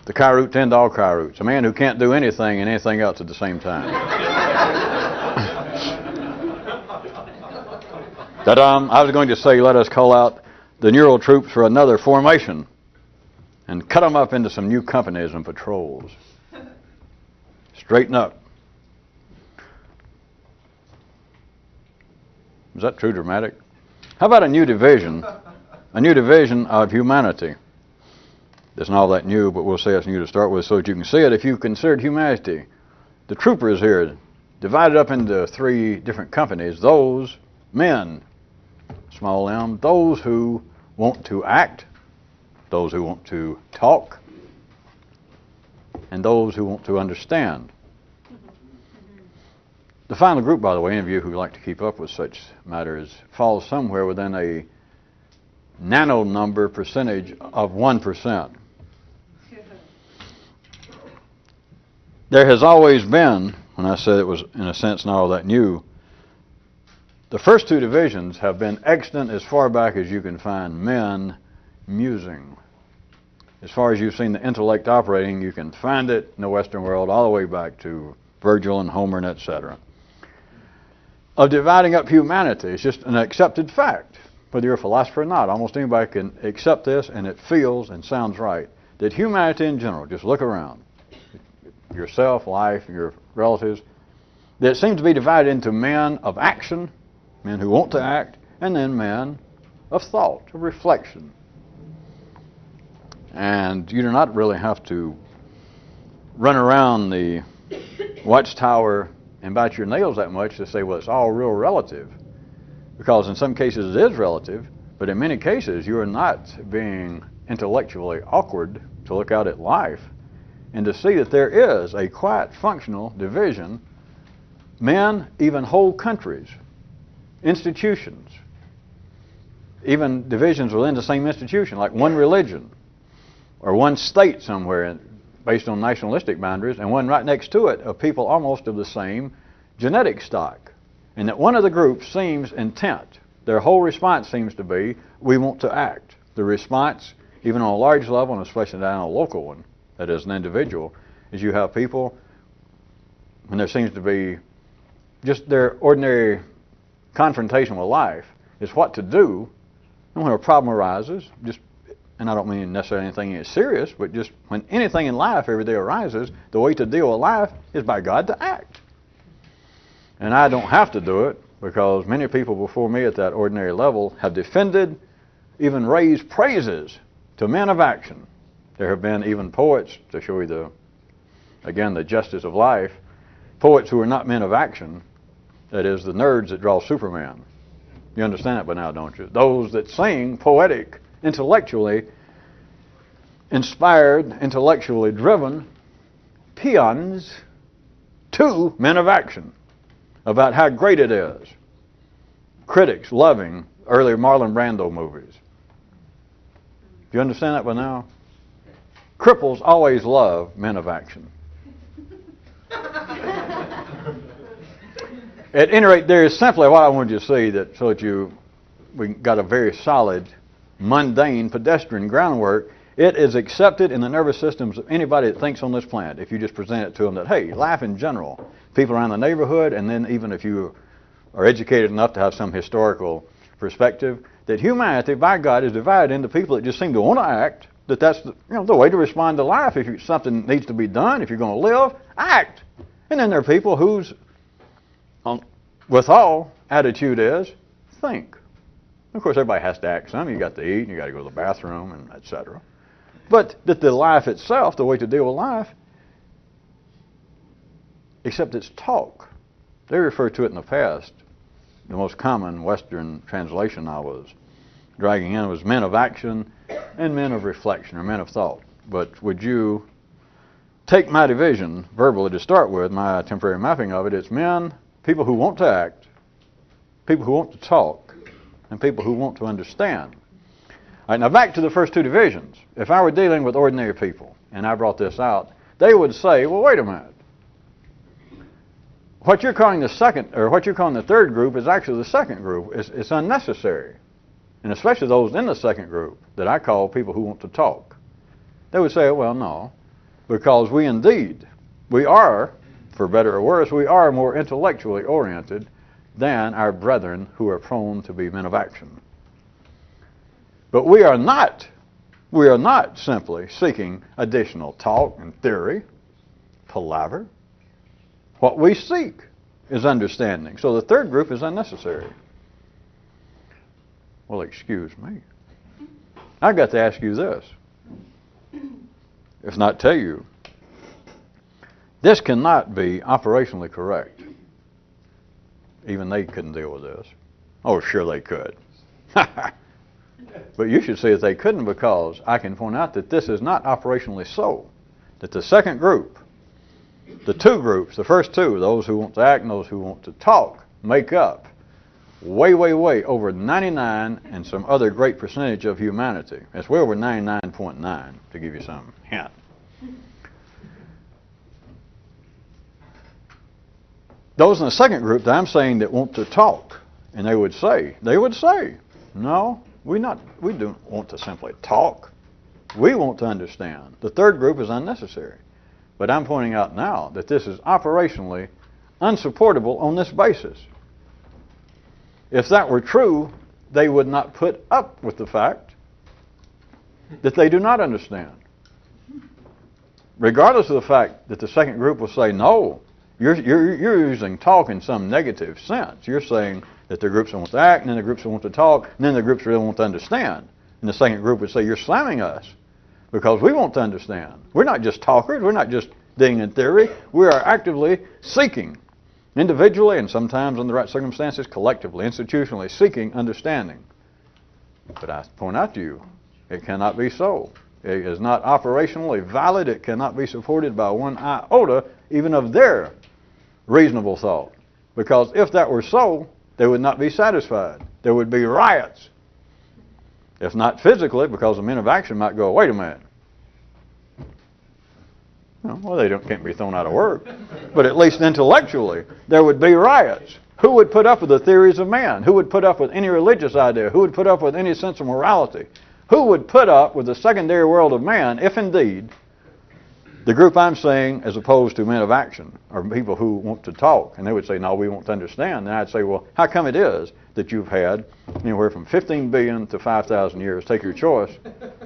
The Kyroots to end all Kyroots. A man who can't do anything and anything else at the same time. But I was going to say, let us call out the neural troops for another formation and cut them up into some new companies and patrols. Straighten up. Is that too dramatic? How about a new division? A new division of humanity. It's not all that new, but we'll say it's new to start with so that you can see it. If you considered humanity, the troopers here, divided up into 3 different companies. Those men, small m, those who want to act, those who want to talk, and those who want to understand. The final group, by the way, any of you who like to keep up with such matters, falls somewhere within a nano number percentage of 1%. There has always been, when I said it was in a sense not all that new, the first 2 divisions have been extant as far back as you can find men musing. As far as you've seen the intellect operating, you can find it in the Western world all the way back to Virgil and Homer and etc. Of dividing up humanity. It's just an accepted fact. Whether you're a philosopher or not, almost anybody can accept this, and it feels and sounds right. That humanity in general, just look around, yourself, life, your relatives, that it seems to be divided into men of action, men who want to act, and then men of thought, of reflection. And you do not really have to run around the watchtower and bite your nails that much to say, well, it's all real relative. Because in some cases it is relative, but in many cases you are not being intellectually awkward to look out at life and to see that there is a quite functional division. Men, even whole countries, institutions, even divisions within the same institution, like one religion or one state somewhere based on nationalistic boundaries, and one right next to it of people almost of the same genetic stock. And that one of the groups seems intent. Their whole response seems to be, we want to act. The response, even on a large level, and especially down on a local one, that is an individual, is you have people, when there seems to be just their ordinary confrontation with life, is what to do. And when a problem arises, just, and I don't mean necessarily anything is serious, but just when anything in life every day arises, the way to deal with life is by God to act. And I don't have to do it, because many people before me at that ordinary level have defended, even raised praises to men of action. There have been even poets, to show you again the justice of life, poets who are not men of action, that is, the nerds that draw Superman. You understand that by now, don't you? Those that sing poetic, intellectually inspired, intellectually driven peons to men of action about how great it is. Critics loving earlier Marlon Brando movies. Do you understand that by now? Cripples always love men of action. At any rate, there is simply what I wanted you to see, that so that we got a very solid, mundane, pedestrian groundwork. It is accepted in the nervous systems of anybody that thinks on this planet. If you just present it to them that, hey, life in general, people around the neighborhood, and then even if you are educated enough to have some historical perspective, that humanity, by God, is divided into people that just seem to want to act, that's the way to respond to life. If something needs to be done, if you're going to live, act. And then there are people whose withal attitude is think. Of course, everybody has to act some. You got to eat, and you got to go to the bathroom, and etc. But that the life itself, the way to deal with life, except it's talk. They refer to it in the past. The most common Western translation I was dragging in was men of action and men of reflection, or men of thought. But would you take my division verbally to start with, my temporary mapping of it? It's men, people who want to act, people who want to talk, and people who want to understand. All right, now back to the first 2 divisions. If I were dealing with ordinary people, and I brought this out, they would say, well, wait a minute. What you're calling the second, or what you're calling the third group is actually the second group. It's unnecessary. And especially those in the second group that I call people who want to talk. They would say, well, no. because we are, for better or worse, we are more intellectually oriented than our brethren who are prone to be men of action. But we are not simply seeking additional talk and theory, palaver. What we seek is understanding. So the third group is unnecessary. Well, excuse me. I've got to ask you this, if not tell you. This cannot be operationally correct. Even they couldn't deal with this. Oh, sure they could. But you should see that they couldn't, because I can point out that this is not operationally so. That the second group, the two groups, the first two, those who want to act and those who want to talk, make up way over 99 and some other great percentage of humanity. It's way over 99.9 to give you some hint. Those in the second group that I'm saying that want to talk, and they would say, no, we don't want to simply talk. We want to understand. The third group is unnecessary. But I'm pointing out now that this is operationally unsupportable on this basis. If that were true, they would not put up with the fact that they do not understand. Regardless of the fact that the second group will say, no, you're using talk in some negative sense. You're saying that the groups that want to act, and then the groups that want to talk, and then the groups that really want to understand. And the second group would say, you're slamming us because we want to understand. We're not just talkers. We're not just digging in theory. We are actively seeking, individually and sometimes in the right circumstances, collectively, institutionally, seeking understanding. But I point out to you, it cannot be so. It is not operationally valid. It cannot be supported by one iota, even of their reasonable thought. Because if that were so, they would not be satisfied. There would be riots. If not physically, because the men of action might go, wait a minute. Well, they can't be thrown out of work. But at least intellectually, there would be riots. Who would put up with the theories of man? Who would put up with any religious idea? Who would put up with any sense of morality? Who would put up with the secondary world of man if indeed the group I'm saying, as opposed to men of action, are people who want to talk? And they would say, no, we want to understand. And I'd say, well, how come it is that you've had anywhere from 15 billion to 5,000 years, take your choice,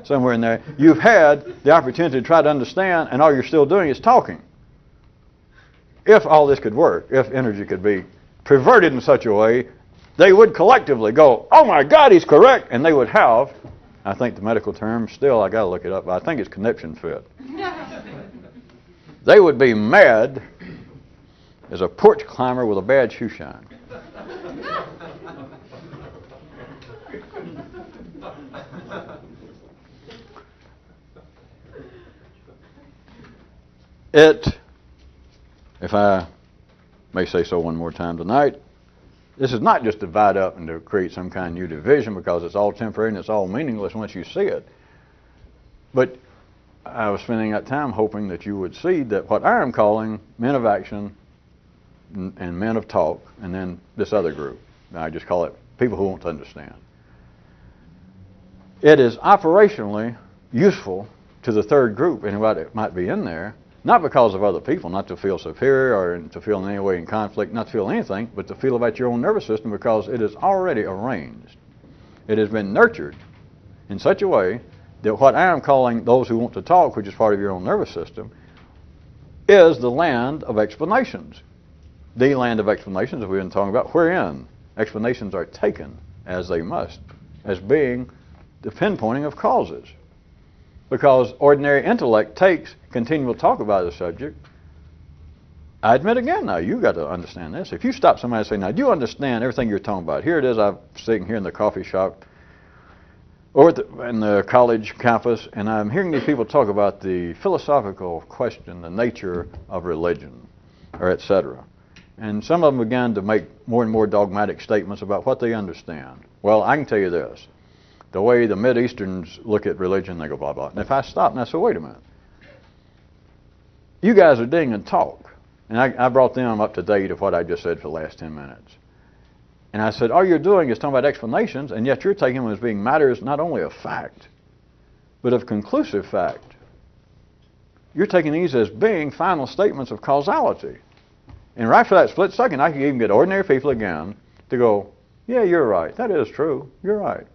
somewhere in there, you've had the opportunity to try to understand, and all you're still doing is talking? If all this could work, if energy could be perverted in such a way, they would collectively go, oh my God, he's correct, and they would have, I think the medical term, still I got to look it up, but I think it's conniption fit. They would be mad as a porch climber with a bad shoe shine. If I may say so one more time tonight, this is not just to divide up and to create some kind of new division, because it's all temporary and it's all meaningless once you see it. But I was spending that time hoping that you would see that what I am calling men of action and men of talk, and then this other group, I just call it people who want to understand. It is operationally useful to the third group, anybody that might be in there, not because of other people, not to feel superior or to feel in any way in conflict, not to feel anything, but to feel about your own nervous system, because it is already arranged. It has been nurtured in such a way that what I am calling those who want to talk, which is part of your own nervous system, is the land of explanations. The land of explanations that we've been talking about, wherein explanations are taken as they must, as being the pinpointing of causes. Because ordinary intellect takes continual talk about the subject. I admit again now, you've got to understand this. If you stop somebody and say, now, do you understand everything you're talking about? Here it is, I'm sitting here in the coffee shop or in the college campus, and I'm hearing these people talk about the philosophical question, the nature of religion, or etc. And some of them began to make more and more dogmatic statements about what they understand. Well, I can tell you this. The way the Mideasterns look at religion, they go blah, blah. And if I stop and I say, wait a minute. You guys are ding and talk. And I brought them up to date of what I just said for the last 10 minutes. And I said, all you're doing is talking about explanations, and yet you're taking them as being matters not only of fact, but of conclusive fact. you're taking these as being final statements of causality. And right for that split second, I can even get ordinary people again to go, yeah, you're right. That is true. You're right.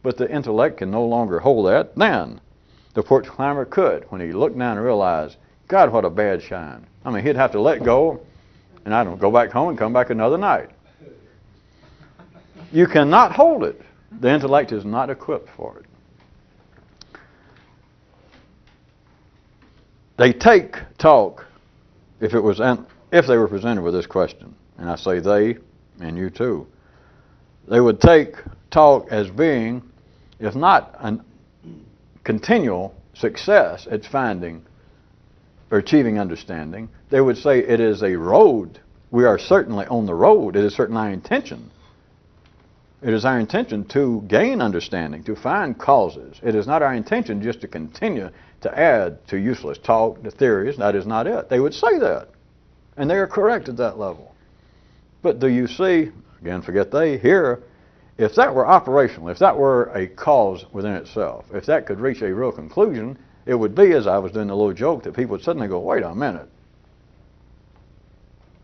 But the intellect can no longer hold that. Then the porch climber could, when he looked down and realized, God, what a bad shine. I mean, he'd have to let go and I don't go back home and come back another night. You cannot hold it. The intellect is not equipped for it. They take talk if they were presented with this question, and I say they and you too. They would take talk as being, if not a continual success at finding or achieving understanding, they would say it is a road. We are certainly on the road. It is certainly our intention. It is our intention to gain understanding, to find causes. It is not our intention just to continue to add to useless talk, to theories. That is not it. They would say that. And they are correct at that level. But do you see, again, forget they, here, if that were operational, if that were a cause within itself, if that could reach a real conclusion, it would be, as I was doing a little joke, that people would suddenly go, wait a minute.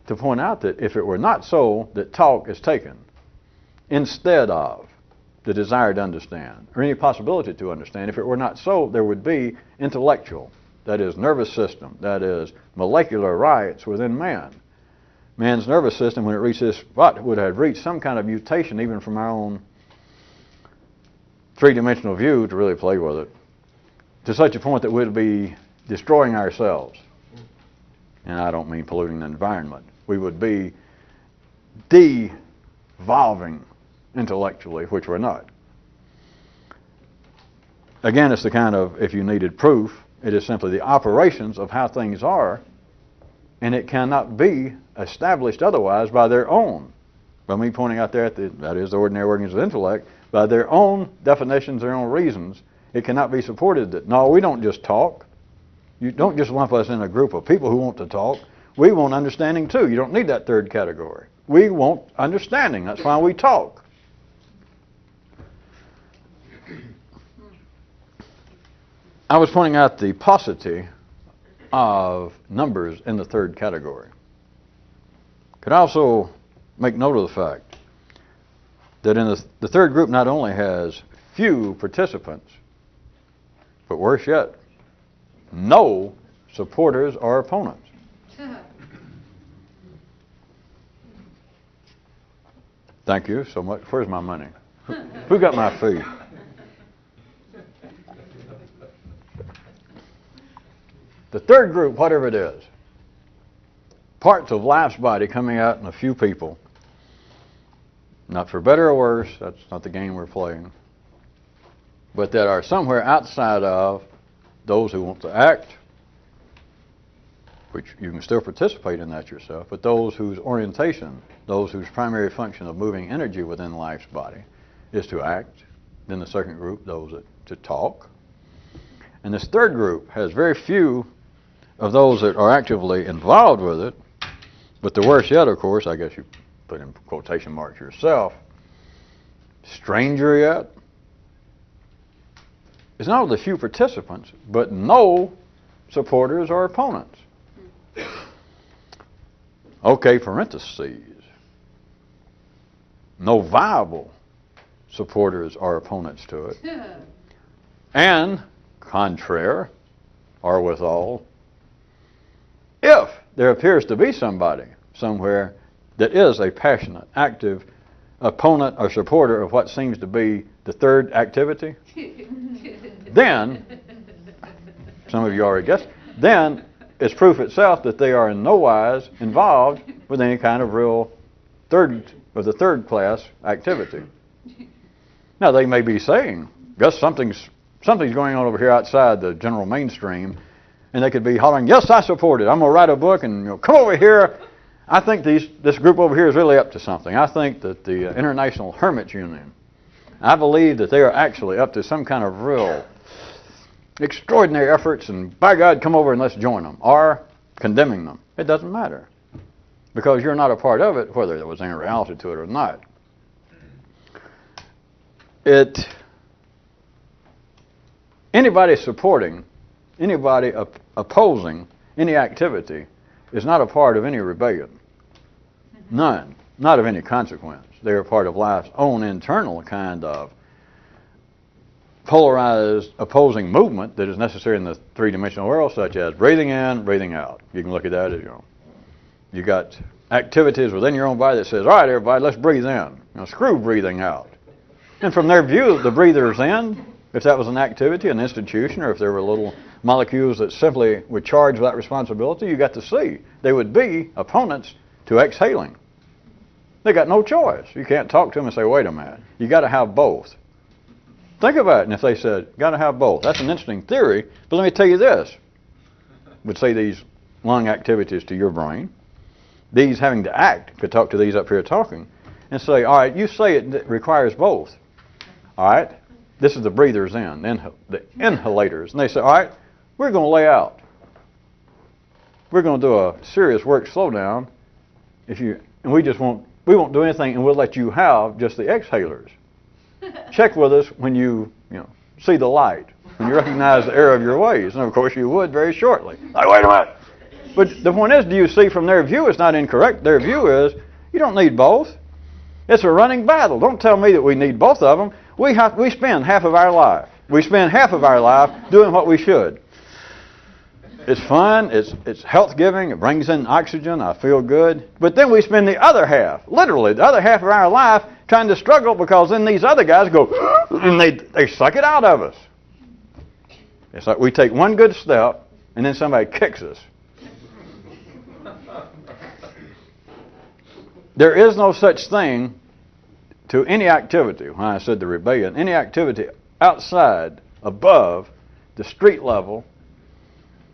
To point out that if it were not so that talk is taken instead of the desire to understand, or any possibility to understand, if it were not so, there would be intellectual, that is nervous system, that is molecular riots within man. Man's nervous system, when it reached this spot, would have reached some kind of mutation even from our own three-dimensional view to really play with it, to such a point that we'd be destroying ourselves. And I don't mean polluting the environment. We would be devolving intellectually, which we're not. Again, it's the kind of, if you needed proof, it is simply the operations of how things are, and it cannot be established otherwise by their own, by me pointing out there, that is the ordinary workings of intellect, by their own definitions, their own reasons. It cannot be supported that, no, we don't just talk. You don't just lump us in a group of people who want to talk. We want understanding too. You don't need that third category. We want understanding. That's why we talk. I was pointing out the paucity of numbers in the third category. Could also make note of the fact that in the third group not only has few participants, but worse yet, no supporters or opponents. Thank you so much. Where's my money? Who got my fee? The third group, whatever it is, parts of life's body coming out in a few people, not for better or worse, that's not the game we're playing, but that are somewhere outside of those who want to act, which you can still participate in that yourself, but those whose orientation, those whose primary function of moving energy within life's body is to act. Then the second group, those that to talk. And this third group has very few of those that are actively involved with it, but the worst yet, of course, I guess you put in quotation marks yourself, stranger yet, is not only few participants, but no supporters or opponents. Okay, parentheses. No viable supporters or opponents to it. And, contraire, or withal, if there appears to be somebody somewhere that is a passionate, active opponent or supporter of what seems to be the third activity, then, some of you already guessed, then it's proof itself that they are in no wise involved with any kind of real the third class activity. Now they may be saying, Gus, something's going on over here outside the general mainstream, and they could be hollering, yes, I support it. I'm going to write a book and come over here. I think this group over here is really up to something. I think that the International Hermits Union, I believe that they are actually up to some kind of real extraordinary efforts, and by God, come over and let's join them, or condemning them. It doesn't matter, because you're not a part of it, whether there was any reality to it or not. Anybody supporting anybody opposing any activity is not a part of any rebellion. None. Not of any consequence. They're a part of life's own internal kind of polarized opposing movement that is necessary in the three-dimensional world, such as breathing in, breathing out. You can look at that as, you got activities within your own body that says, all right, everybody, let's breathe in. Screw breathing out. And from their view, the breathers in, if that was an activity, an institution, or if there were little molecules that simply would charge that responsibility, you got to see. They would be opponents to exhaling. They got no choice. You can't talk to them and say, wait a minute, you got to have both. Think about it. And if they said, got to have both, that's an interesting theory, but let me tell you this. Would say these lung activities to your brain, these having to act, could talk to these up here talking, and say, all right, you say it requires both. All right, this is the breathers in, the inhalators. And they say, all right, we're going to lay out. We're going to do a serious work slowdown, and we won't do anything, and we'll let you have just the exhalers. Check with us when you see the light, when you recognize the error of your ways. And of course you would very shortly. Like, wait a minute. But the point is, do you see from their view it's not incorrect? Their view is, you don't need both. It's a running battle. Don't tell me that we need both of them. We spend half of our life. We spend half of our life doing what we should. It's fun. It's health-giving. It brings in oxygen. I feel good. But then we spend the other half, literally the other half of our life, trying to struggle because then these other guys go and they suck it out of us. It's like we take one good step and then somebody kicks us. There is no such thing to any activity, when I said the rebellion, any activity outside, above the street level,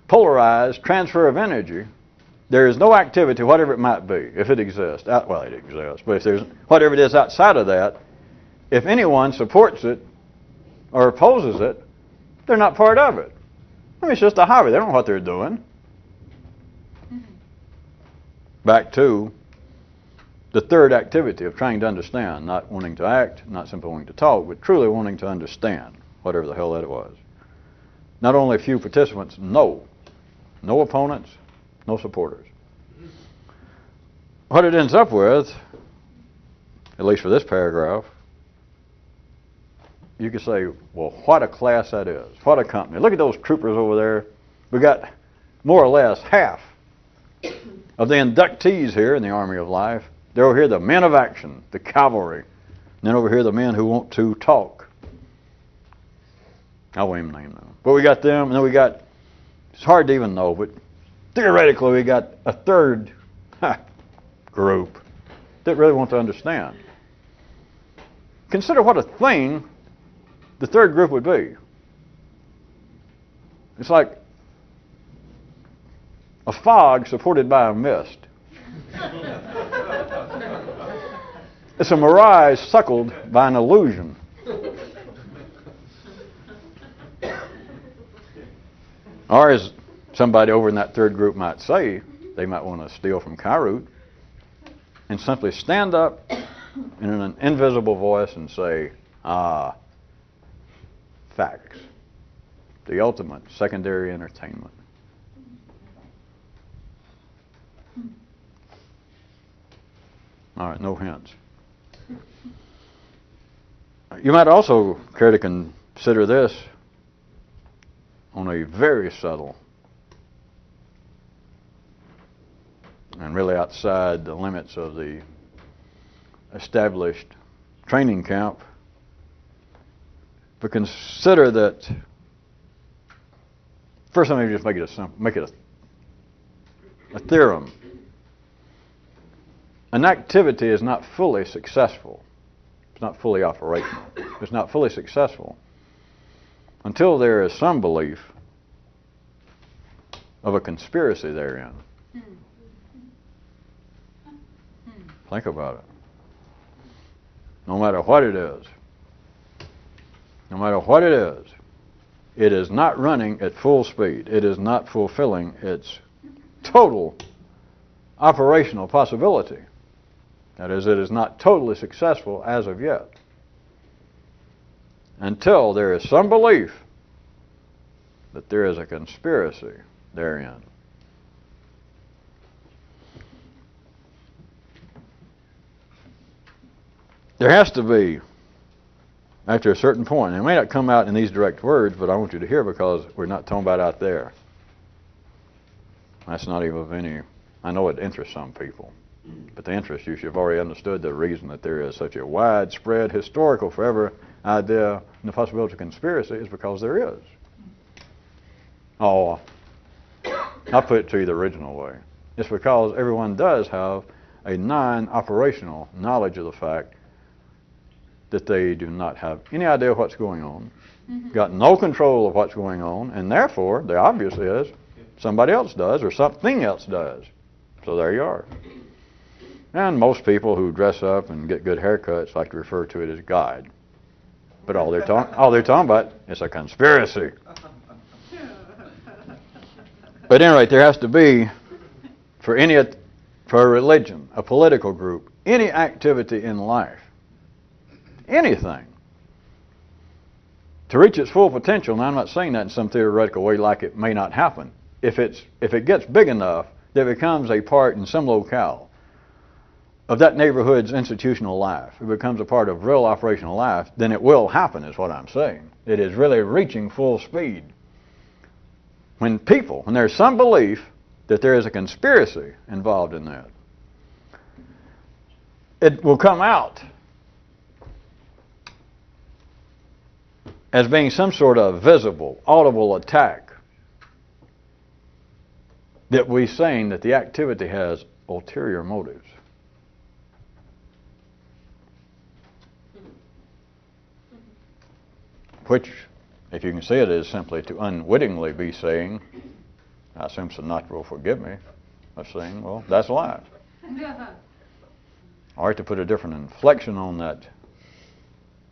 polarized transfer of energy. There is no activity, whatever it might be, if it exists. Well, it exists, but if there's whatever it is outside of that, if anyone supports it or opposes it, they're not part of it. I mean, it's just a hobby. They don't know what they're doing. Back to the third activity of trying to understand, not wanting to act, not simply wanting to talk, but truly wanting to understand, whatever the hell that was. Not only a few participants, no opponents, no supporters. What it ends up with, at least for this paragraph, you could say, well, what a class that is. What a company. Look at those troopers over there. We got more or less half of the inductees here in the Army of Life. They're over here the men of action, the cavalry. And then over here the men who want to talk. I won't even name them. But we got them, and then we got, it's hard to even know, but theoretically we got a third group that really want to understand. Consider what a thing the third group would be. It's like a fog supported by a mist. It's a mirage suckled by an illusion. Or as somebody over in that third group might say, they might want to steal from Kyroots and simply stand up in an invisible voice and say, facts. The ultimate secondary entertainment. All right, no hints. You might also care to consider this on a very subtle and really outside the limits of the established training camp. But consider that, first let me just make it a theorem. An activity is not fully successful. It's not fully operational. It's not fully successful until there is some belief of a conspiracy therein. Think about it. No matter what it is, it is not running at full speed. It is not fulfilling its total operational possibility. That is, it is not totally successful as of yet. Until there is some belief that there is a conspiracy therein. There has to be, after a certain point, and it may not come out in these direct words, but I want you to hear because we're not talking about out there. That's not even of any, I know it interests some people, but the interest, you should have already understood the reason that there is such a widespread, historical, forever idea and the possibility of conspiracy is because there is. Oh, I'll put it to you the original way. It's because everyone does have a non-operational knowledge of the fact that they do not have any idea of what's going on, got no control of what's going on, and therefore, there obviously is, somebody else does or something else does. So there you are. And most people who dress up and get good haircuts like to refer to it as God. But all they're talking about is a conspiracy. But at any rate, there has to be, for a religion, a political group, any activity in life, anything, to reach its full potential. Now, I'm not saying that in some theoretical way like it may not happen. If it gets big enough that it becomes a part in some locale of that neighborhood's institutional life, it becomes a part of real operational life, then it will happen, is what I'm saying. It is really reaching full speed. When there's some belief that there is a conspiracy involved in that, it will come out as being some sort of visible, audible attack that we're saying that the activity has ulterior motives. Which, if you can see it, is simply to unwittingly be saying, I assume Sinatra will forgive me, of saying, well, that's life. Or to put a different inflection on that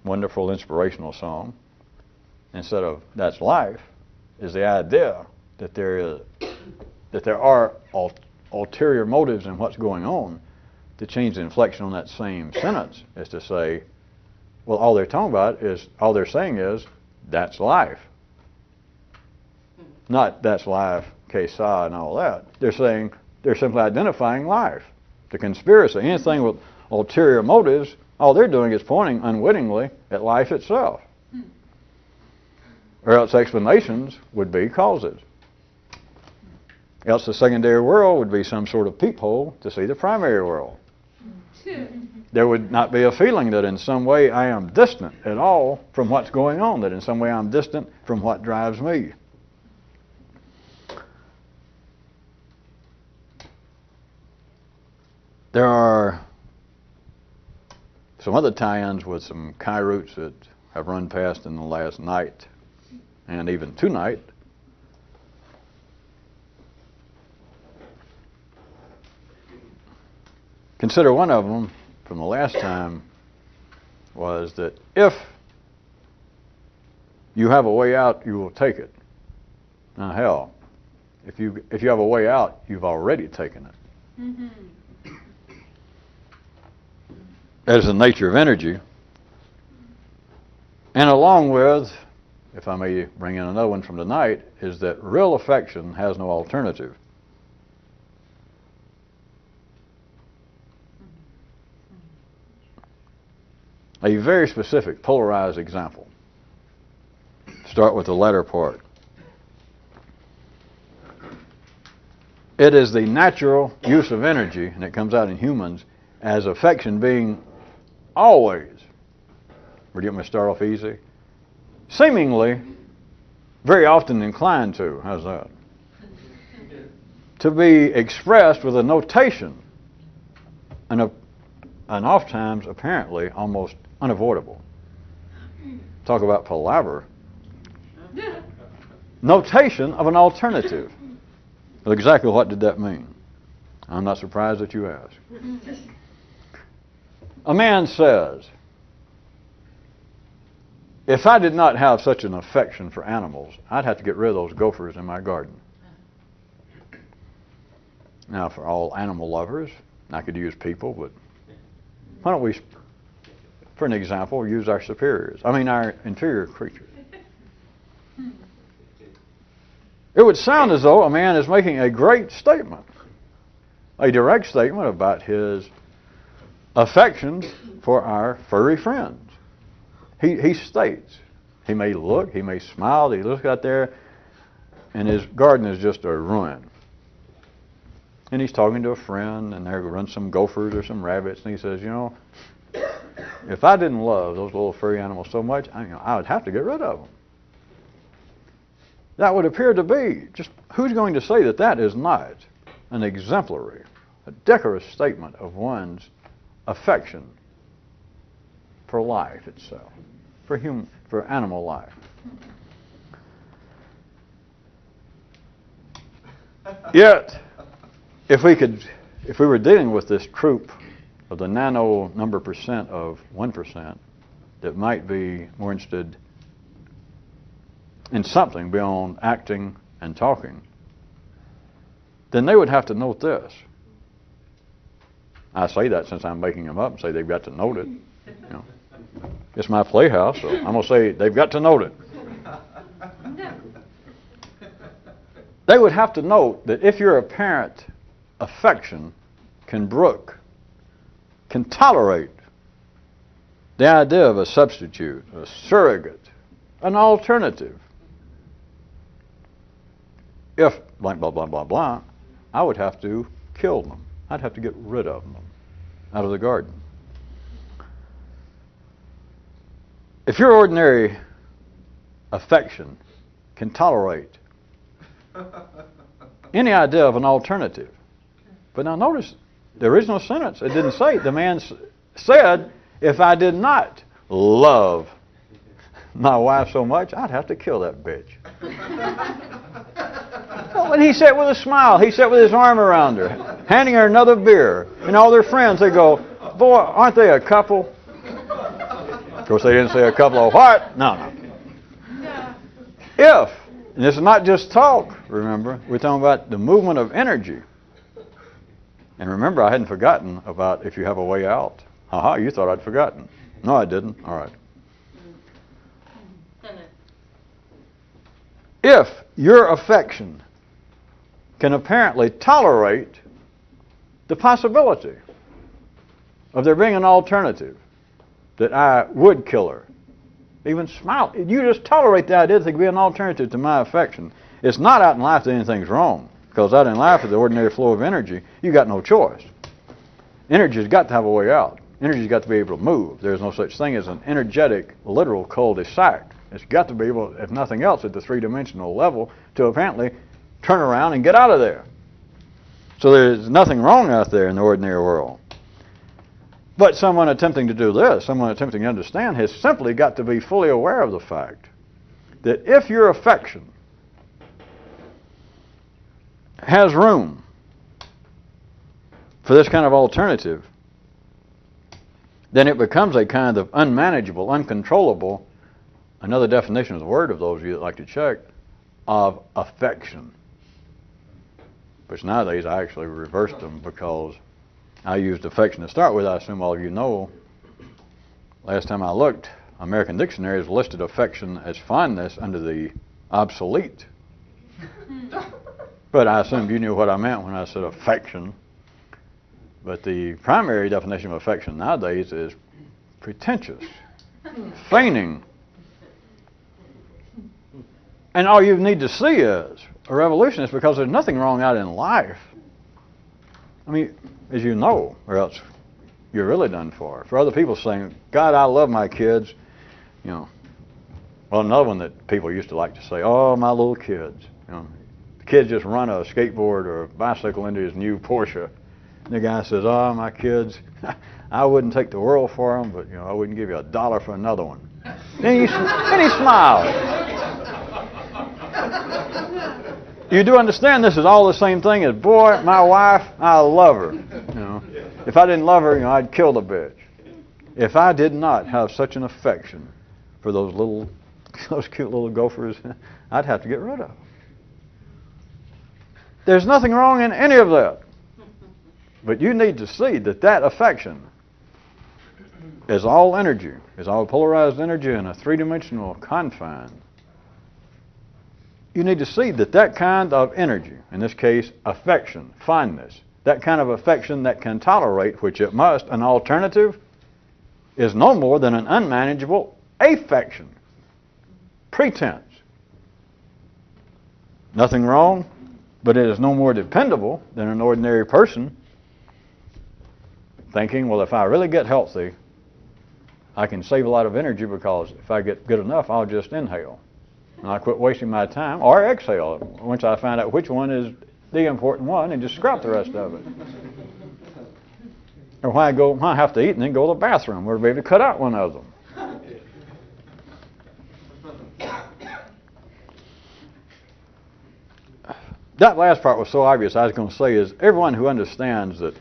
wonderful inspirational song, instead of that's life, is the idea that there are ulterior motives in what's going on. To change the inflection on that same sentence is to say, well, all they're saying is that's life. Not that's life, K-sa and all that. They're saying, they're simply identifying life. The conspiracy, anything with ulterior motives, all they're doing is pointing unwittingly at life itself. Or else explanations would be causes. Else the secondary world would be some sort of peephole to see the primary world. There would not be a feeling that in some way I am distant at all from what's going on, that in some way I'm distant from what drives me. There are some other tie-ins with some Kyroots that have run past in the last night and even tonight. Consider one of them from the last time was that if you have a way out, you will take it. Now, hell, if you have a way out, you've already taken it. Mm-hmm. That is the nature of energy. And along with, if I may bring in another one from tonight, is that real affection has no alternative. A very specific, polarized example. Start with the latter part. It is the natural use of energy, and it comes out in humans, as affection being always, or do you want me to start off easy? Seemingly, very often inclined to, how's that? To be expressed with a notation, and oftentimes, apparently, almost unavoidable. Talk about palaver. Notation of an alternative. Well, exactly what did that mean? I'm not surprised that you ask. A man says, if I did not have such an affection for animals, I'd have to get rid of those gophers in my garden. Now, for all animal lovers, I could use people, but why don't we, for an example, use our inferior creatures? It would sound as though a man is making a great statement, a direct statement about his affection for our furry friends. He states, he may look, he may smile, he looks out there, and his garden is just a ruin. And he's talking to a friend, and there run some gophers or some rabbits, and he says, you know, if I didn't love those little furry animals so much, I would have to get rid of them. That would appear to be, just who's going to say that that is not an exemplary, a decorous statement of one's affection for life itself, for animal life? Yet, if we were dealing with this troop of the nano number percent of 1% that might be more interested in something beyond acting and talking, then they would have to note this. I say that since I'm making them up and say they've got to note it. You know, it's my playhouse, so I'm going to say they've got to note it. They would have to note that if your apparent affection can tolerate the idea of a substitute, a surrogate, an alternative, if blank, blah, blah, blah, blah, I would have to kill them. I'd have to get rid of them out of the garden. If your ordinary affection can tolerate any idea of an alternative, but now notice the original sentence, it didn't say, the man said, if I did not love my wife so much, I'd have to kill that bitch. Well, and he said with a smile, he said with his arm around her, handing her another beer, and all their friends, they go, boy, aren't they a couple? Of course, they didn't say a couple of what? No. If, and this is not just talk, remember, we're talking about the movement of energy. And remember, I hadn't forgotten about if you have a way out. Haha, you thought I'd forgotten. No, I didn't. All right. If your affection can apparently tolerate the possibility of there being an alternative, that I would kill her, even smile. You just tolerate the idea that there could be an alternative to my affection. It's not out in life that anything's wrong, because out in life with the ordinary flow of energy, you got no choice. Energy's got to have a way out. Energy's got to be able to move. There's no such thing as an energetic, literal cul-de-sac. It's got to be able, if nothing else, at the three-dimensional level, to apparently turn around and get out of there. So there's nothing wrong out there in the ordinary world. But someone attempting to do this, someone attempting to understand, has simply got to be fully aware of the fact that if your affection has room for this kind of alternative, then it becomes a kind of unmanageable, uncontrollable, another definition of the word of those of you that like to check, of affection. Which nowadays I actually reversed them because I used affection to start with. I assume all of you know. Last time I looked, American dictionaries listed affection as fondness under the obsolete. But I assumed you knew what I meant when I said affection. But the primary definition of affection nowadays is pretentious, feigning. And all you need to see is a revolution, is because there's nothing wrong out in life. I mean, as you know, or else you're really done for. For other people saying, God, I love my kids, you know. Well, another one that people used to like to say, oh, my little kids. You know, the kids just run a skateboard or a bicycle into his new Porsche. And the guy says, oh, my kids, I wouldn't take the world for them, but, you know, I wouldn't give you $1 for another one. And he smiled. You do understand this is all the same thing as, boy, my wife, I love her. You know, if I didn't love her, you know, I'd kill the bitch. If I did not have such an affection for those cute little gophers, I'd have to get rid of them. There's nothing wrong in any of that. But you need to see that that affection is all energy, is all polarized energy in a three-dimensional confine. you need to see that that kind of energy, in this case, affection, fondness, that kind of affection that can tolerate, which it must, an alternative, is no more than an unmanageable affection, pretense. Nothing wrong, but it is no more dependable than an ordinary person thinking, well, if I really get healthy, I can save a lot of energy because if I get good enough, I'll just inhale. And I'll quit wasting my time, or exhale once I find out which one is the important one and just scrap the rest of it. Or why I have to eat and then go to the bathroom, or maybe cut out one of them. That last part was so obvious. I was going to say is everyone who understands that,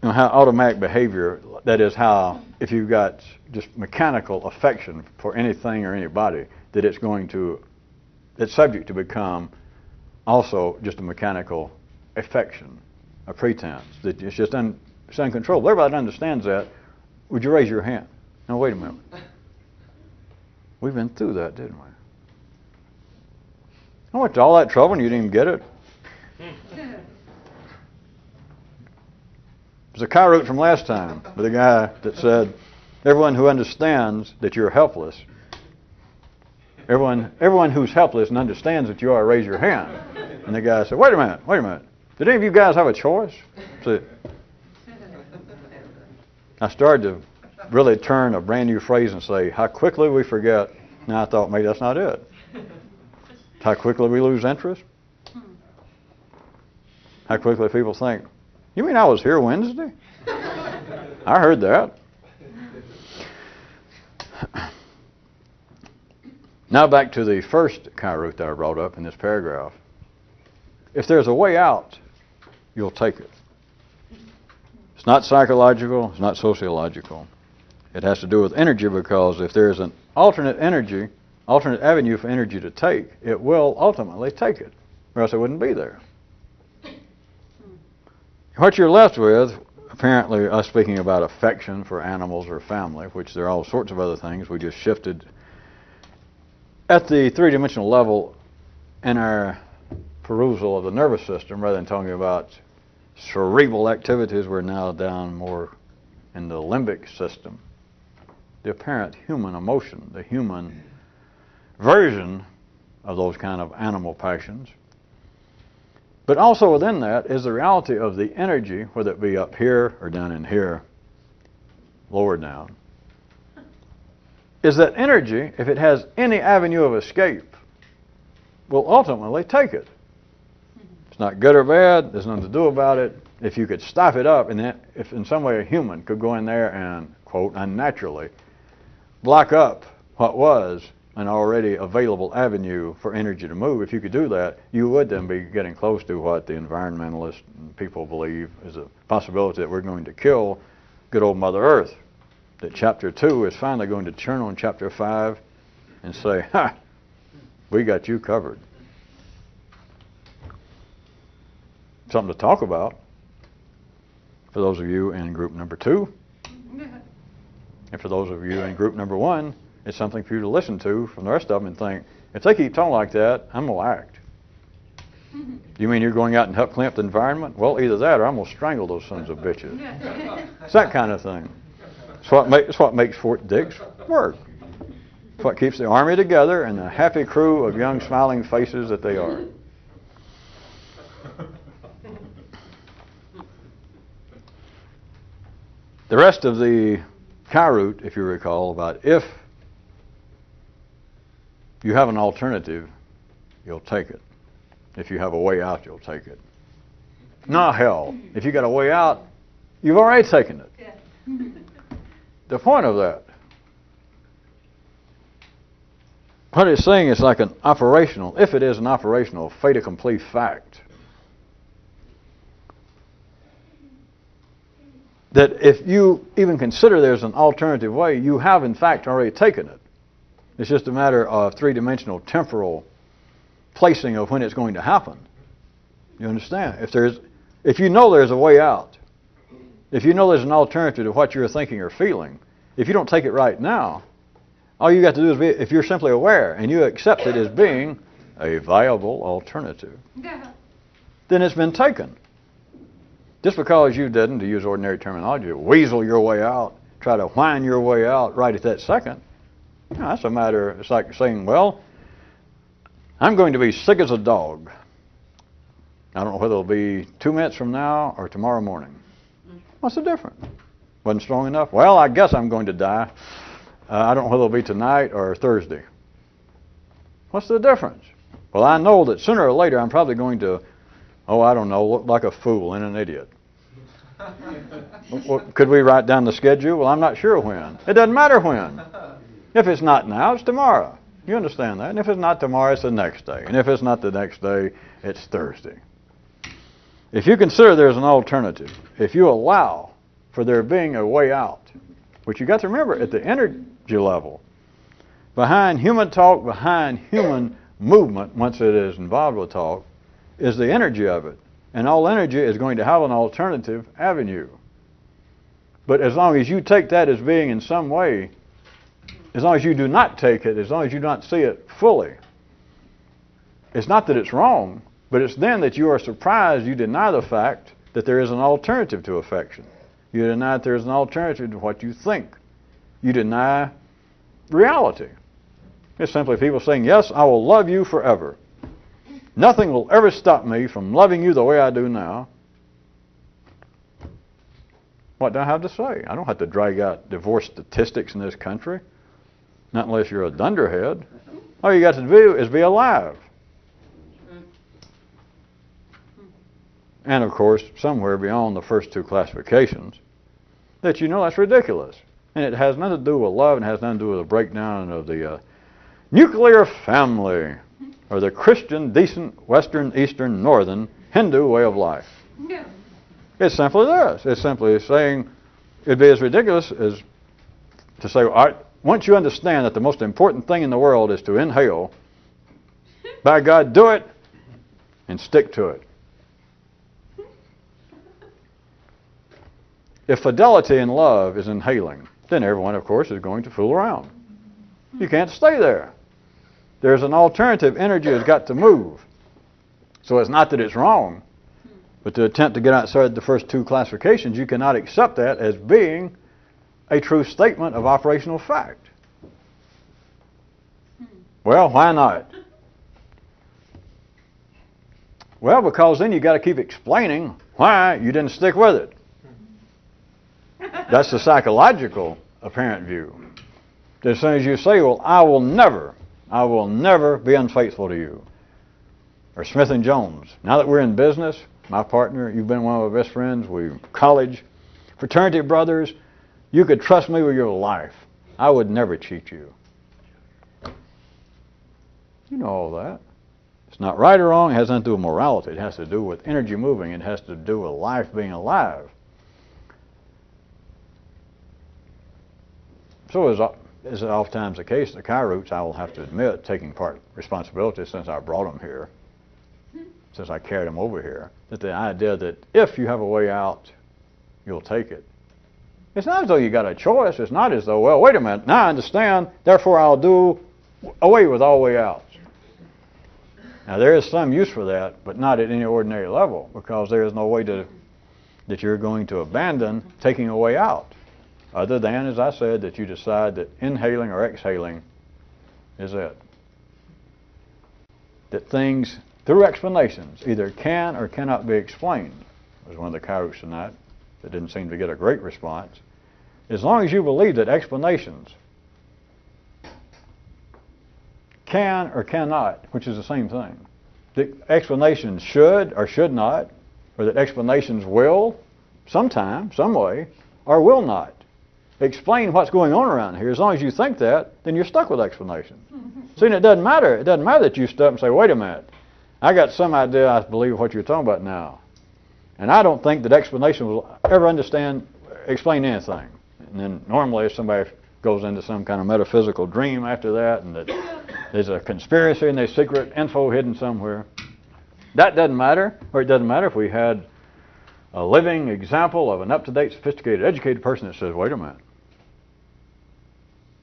how automatic behavior, that is how if you've got just mechanical affection for anything or anybody, that it's subject to become also just a mechanical affection, a pretense, that it's just it's uncontrollable. Everybody understands that. Would you raise your hand? No, wait a minute. We've been through that, didn't we? I went to all that trouble and you didn't even get it. It was a Kyroot from last time with a guy that said, everyone who understands that you're helpless, everyone who's helpless and understands that you are, raise your hand. And the guy said, wait a minute. Did any of you guys have a choice? So I started to really turn a brand new phrase and say, how quickly we forget. Now I thought maybe that's not it. How quickly we lose interest. How quickly people think, you mean I was here Wednesday? I heard that. Now back to the first Kyroots that I brought up in this paragraph. If there's a way out, you'll take it. It's not psychological, it's not sociological. It has to do with energy, because if there's an alternate avenue for energy to take, it will ultimately take it, or else it wouldn't be there. What you're left with, apparently, us speaking about affection for animals or family, which there are all sorts of other things, we just shifted at the three-dimensional level in our perusal of the nervous system. Rather than talking about cerebral activities, we're now down more in the limbic system, the apparent human emotion, the human version of those kind of animal passions. But also within that is the reality of the energy, whether it be up here or down in here, lower down, is that energy, if it has any avenue of escape, will ultimately take it. It's not good or bad, there's nothing to do about it. If you could stop it up, and if in some way a human could go in there and, quote, unnaturally block up what was an already available avenue for energy to move, if you could do that, you would then be getting close to what the environmentalists and people believe is a possibility that we're going to kill good old Mother Earth. That chapter 2 is finally going to turn on chapter 5 and say, ha, we got you covered. Something to talk about for those of you in group number 2. And for those of you in group number 1, it's something for you to listen to from the rest of them and think, if they keep talking like that, I'm going to act. You mean you're going out and help clean up the environment? Well, either that or I'm going to strangle those sons of bitches. It's that kind of thing. It's what makes Fort Dix work. It's what keeps the Army together and the happy crew of young smiling faces that they are. The rest of the Kyroot, if you recall, about if you have an alternative, you'll take it. If you have a way out, you'll take it. Nah, hell, if you got a way out, you've already taken it. Yeah. The point of that, what it's saying is like an operational, if it is an operational fait accompli fact, that if you even consider there's an alternative way, you have in fact already taken it. It's just a matter of three-dimensional temporal placing of when it's going to happen. You understand? If you know there's a way out, if you know there's an alternative to what you're thinking or feeling, if you don't take it right now, All you got to do is be, if you're simply aware and you accept it as being a viable alternative, then it's been taken. Just because you didn't, to use ordinary terminology, weasel your way out, try to whine your way out right at that second, that's a matter, it's like saying, well, I'm going to be sick as a dog. I don't know whether it'll be 2 minutes from now or tomorrow morning. What's the difference? Wasn't strong enough? Well, I guess I'm going to die. I don't know whether it'll be tonight or Thursday. What's the difference? Well, I know that sooner or later I'm probably going to, I don't know, look like a fool and an idiot. Could we write down the schedule? Well, I'm not sure when. It doesn't matter when. If it's not now, it's tomorrow. You understand that? And if it's not tomorrow, it's the next day. And if it's not the next day, it's Thursday. If you consider there's an alternative, if you allow for there being a way out, which you got to remember at the energy level, behind human talk, behind human movement, once it is involved with talk, is the energy of it. And all energy is going to have an alternative avenue. But as long as you take that as being in some way, as long as you do not take it, as long as you do not see it fully, it's not that it's wrong, but it's then that you are surprised you deny the fact that there is an alternative to affection. You deny that there is an alternative to what you think. You deny reality. It's simply people saying, yes, I will love you forever. Nothing will ever stop me from loving you the way I do now. What do I have to say? I don't have to drag out divorce statistics in this country. Not unless you're a dunderhead. All you got to do is be alive. And of course, somewhere beyond the first two classifications, that you know that's ridiculous. And it has nothing to do with love, and it has nothing to do with the breakdown of the nuclear family, or the Christian, decent, Western, Eastern, Northern, Hindu way of life. No. It's simply this. It's simply saying, it'd be as ridiculous as to say, all right, once you understand that the most important thing in the world is to inhale, by God, do it and stick to it. If fidelity and love is inhaling, then everyone, of course, is going to fool around. You can't stay there. There's an alternative. Energy has got to move. So it's not that it's wrong, but to attempt to get outside the first two classifications, you cannot accept that as being a true statement of operational fact. Well, why not? Well, because then you got to keep explaining why you didn't stick with it. That's the psychological apparent view. As soon as you say, well, I will never be unfaithful to you. Or Smith and Jones. Now that we're in business, my partner, you've been one of my best friends, we college, fraternity brothers, you could trust me with your life. I would never cheat you. You know all that. It's not right or wrong. It has nothing to do with morality. It has to do with energy moving. It has to do with life being alive. So as oftentimes the case, the Kyroots, I will have to admit, taking part responsibility since I brought them here, since I carried them over here, that the idea that if you have a way out, you'll take it. It's not as though you got a choice. It's not as though, well, wait a minute, now I understand, therefore I'll do away with all way outs. Now there is some use for that, but not at any ordinary level, because there is no way that you're going to abandon taking a way out. Other than, as I said, that you decide that inhaling or exhaling is it. That things, through explanations, either can or cannot be explained. It was one of the Kyroots tonight that didn't seem to get a great response. As long as you believe that explanations can or cannot, which is the same thing, that explanations should or should not, or that explanations will, sometime, some way, or will not explain what's going on around here. As long as you think that, then you're stuck with explanation. See, and it doesn't matter. It doesn't matter that you stop and say, wait a minute, I got some idea I believe what you're talking about now. And I don't think that explanation will ever explain anything. And then normally if somebody goes into some kind of metaphysical dream after that, and that there's a conspiracy and there's secret info hidden somewhere, that doesn't matter. Or it doesn't matter if we had a living example of an up-to-date, sophisticated, educated person that says, wait a minute,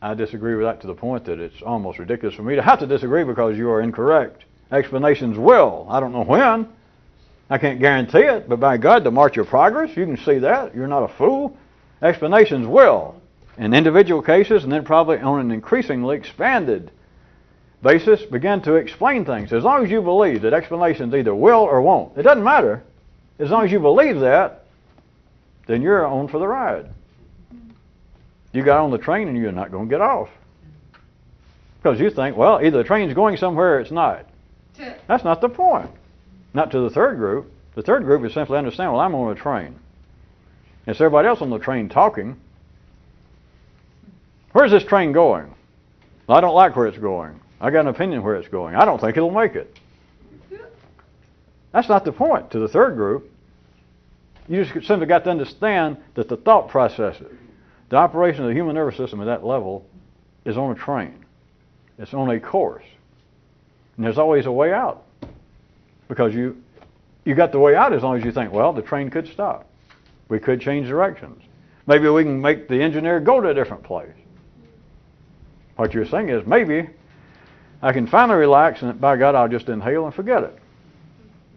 I disagree with that to the point that it's almost ridiculous for me to have to disagree because you are incorrect. Explanations will. I don't know when. I can't guarantee it, but by God, the march of progress, you can see that. You're not a fool. Explanations will, in individual cases, and then probably on an increasingly expanded basis, begin to explain things. As long as you believe that explanations either will or won't, it doesn't matter. As long as you believe that, then you're on for the ride. You got on the train and you're not going to get off. Because you think, well, either the train's going somewhere or it's not. That's not the point. Not to the third group. The third group is simply understand, well, I'm on a train. It's everybody else on the train talking. Where's this train going? Well, I don't like where it's going. I got an opinion where it's going. I don't think it'll make it. That's not the point to the third group. You just simply got to understand that the thought processes, the operation of the human nervous system at that level is on a train. It's on a course. And there's always a way out. Because you got the way out as long as you think, well, the train could stop. We could change directions. Maybe we can make the engineer go to a different place. What you're saying is, maybe I can finally relax and by God, I'll just inhale and forget it.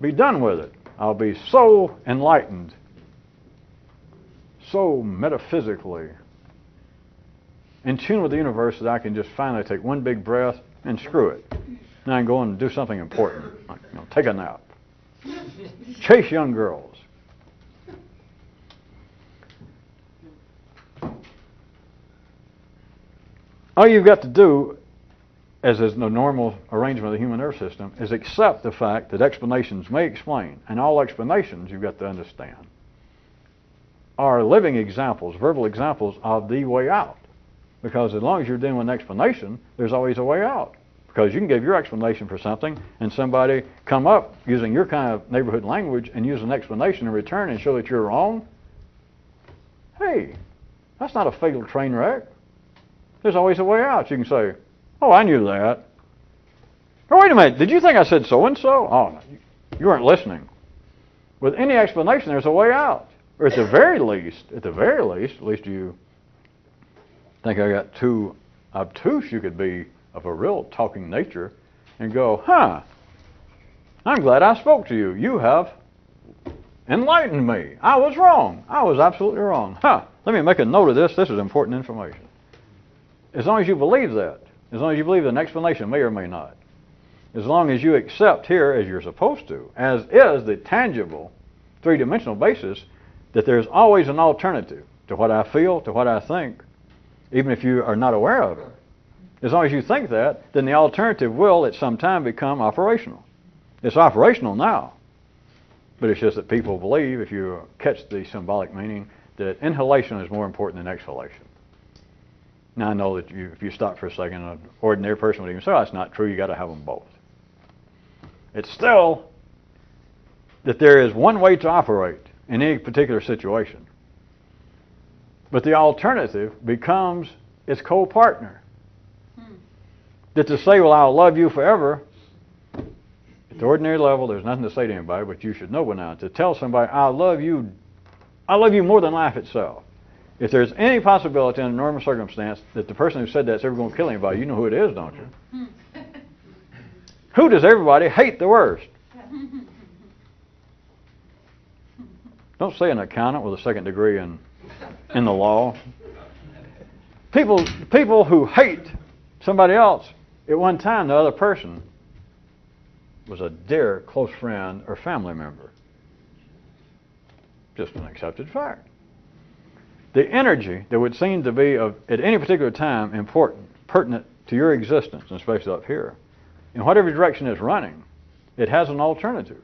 Be done with it. I'll be so enlightened, so metaphysically in tune with the universe that I can just finally take one big breath and screw it. Now I can go and do something important, like take a nap, chase young girls. All you've got to do, as is the normal arrangement of the human nervous system, is accept the fact that explanations may explain, and all explanations, you've got to understand, are living examples, verbal examples of the way out. Because as long as you're dealing with an explanation, there's always a way out. Because you can give your explanation for something, and somebody come up using your kind of neighborhood language and use an explanation in return and show that you're wrong. Hey, that's not a fatal train wreck. There's always a way out. You can say, oh, I knew that. Or wait a minute, did you think I said so-and-so? Oh, no, you weren't listening. With any explanation, there's a way out. Or at the very least, at least you think I got too obtuse, you could be of a real talking nature and go, I'm glad I spoke to you. You have enlightened me. I was wrong. I was absolutely wrong. Let me make a note of this. This is important information. As long as you believe that, as long as you believe an explanation may or may not, as long as you accept here, as you're supposed to, as is the tangible three-dimensional basis, that there's always an alternative to what I feel, to what I think, even if you are not aware of it. As long as you think that, then the alternative will at some time become operational. It's operational now. But it's just that people believe, if you catch the symbolic meaning, that inhalation is more important than exhalation. Now I know that if you stop for a second, an ordinary person would even say, oh, that's not true, you got to have them both. It's still that there is one way to operate in any particular situation. But the alternative becomes its co-partner. That to say, well, I'll love you forever, at the ordinary level, there's nothing to say to anybody, but you should know by now. To tell somebody, I love you more than life itself. If there's any possibility in a normal circumstance that the person who said that's ever going to kill anybody, you know who it is, don't you? Who does everybody hate the worst? Don't say an accountant with a second degree in the law. People who hate somebody else, at one time the other person was a dear close friend or family member. Just an accepted fact. The energy that would seem to be at any particular time important, pertinent to your existence, and especially up here, in whatever direction it's running, it has an alternative.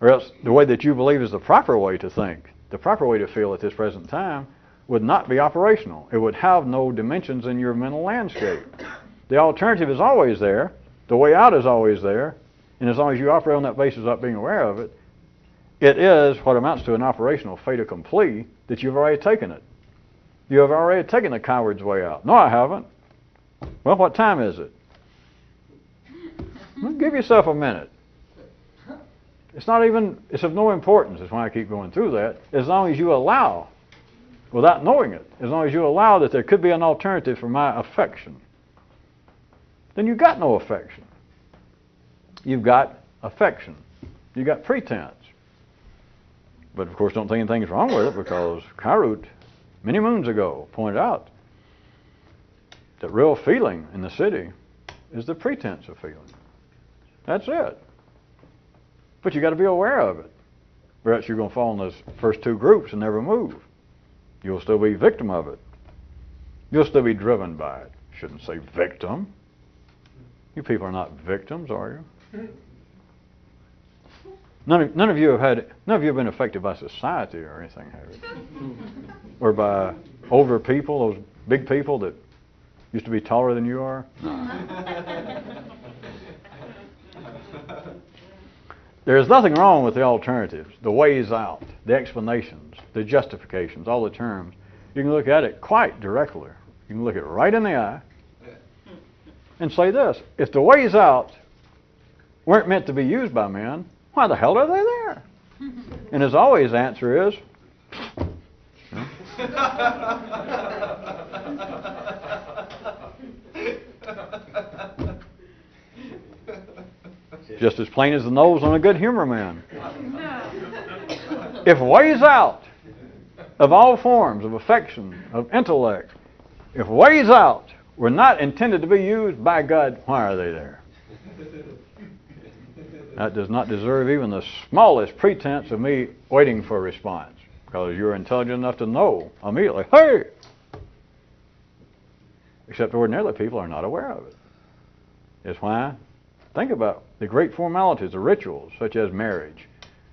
Or else the way that you believe is the proper way to think, the proper way to feel at this present time, would not be operational. It would have no dimensions in your mental landscape. The alternative is always there. The way out is always there. And as long as you operate on that basis without being aware of it, it is what amounts to an operational fait accompli that you've already taken it. You have already taken the coward's way out. No, I haven't. Well, what time is it? Well, give yourself a minute. It's of no importance, is why I keep going through that, as long as you allow without knowing it, as long as you allow that there could be an alternative for my affection, then you've got no affection. You've got affection. You've got pretense. But of course, don't think anything's wrong with it, because Kyroots, many moons ago, pointed out that real feeling in the city is the pretense of feeling. That's it. But you got to be aware of it, or else you're going to fall in those first two groups and never move. You'll still be victim of it. You'll still be driven by it. Shouldn't say victim. You people are not victims, are you? None of you have been affected by society or anything, have you? Or by older people, those big people that used to be taller than you are? No. There's nothing wrong with the alternatives, the ways out, the explanations, the justifications, all the terms. You can look at it quite directly. You can look it right in the eye and say this: if the ways out weren't meant to be used by men, why the hell are they there? And as always, the answer is, just as plain as the nose on a good humor man. If ways out of all forms of affection, of intellect, if ways out were not intended to be used by God, why are they there? That does not deserve even the smallest pretense of me waiting for a response, because you're intelligent enough to know immediately, hey! Except ordinarily people are not aware of it. It's why, think about the great formalities, the rituals, such as marriage,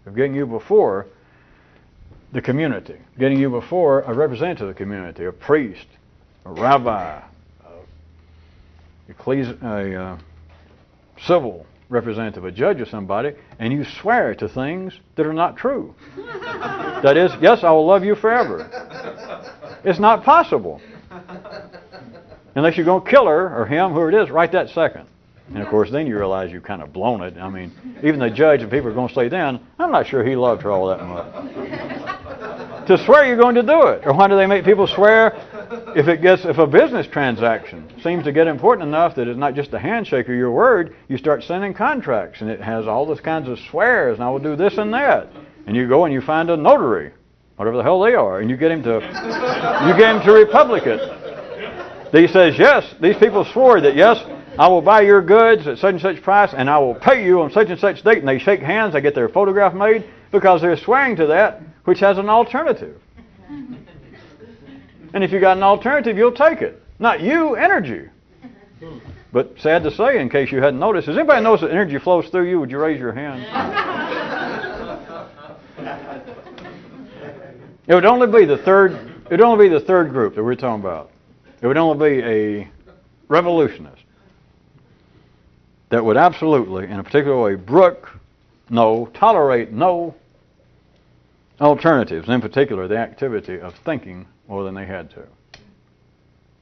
of getting you before the community, getting you before a representative of the community, a priest, a rabbi, a civil representative, a judge or somebody, and you swear to things that are not true. That is, yes, I will love you forever. It's not possible. Unless you're going to kill her or him, whoever it is, right that second. And of course, then you realize you've kind of blown it. I mean, even the judge and people are going to say then, I'm not sure he loved her all that much. To swear you're going to do it. Or why do they make people swear if a business transaction seems to get important enough that it's not just a handshake or your word, you start sending contracts, and it has all those kinds of swears, and I will do this and that. And you go and you find a notary, whatever the hell they are, and you get him to republic it. He says, yes, these people swore that, yes, I will buy your goods at such and such price, and I will pay you on such and such date. And they shake hands, they get their photograph made, because they're swearing to that which has an alternative. And if you got an alternative, you'll take it. Not you, energy. But sad to say, in case you hadn't noticed, does anybody notice that energy flows through you? Would you raise your hand? It would only be the third group that we're talking about. It would only be a revolutionist that would absolutely, in a particular way, tolerate no alternatives, in particular the activity of thinking more than they had to.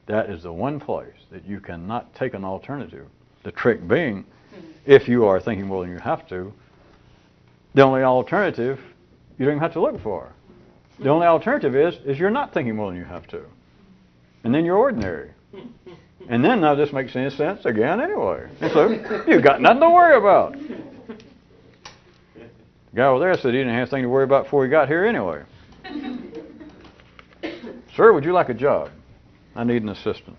That is the one place that you cannot take an alternative. The trick being, if you are thinking more than you have to, the only alternative you don't even have to look for. The only alternative is you're not thinking more than you have to. And then you're ordinary. And then none of this makes any sense again anyway. And so you've got nothing to worry about. The guy over there said he didn't have anything to worry about before he got here anyway. Sir, would you like a job? I need an assistant.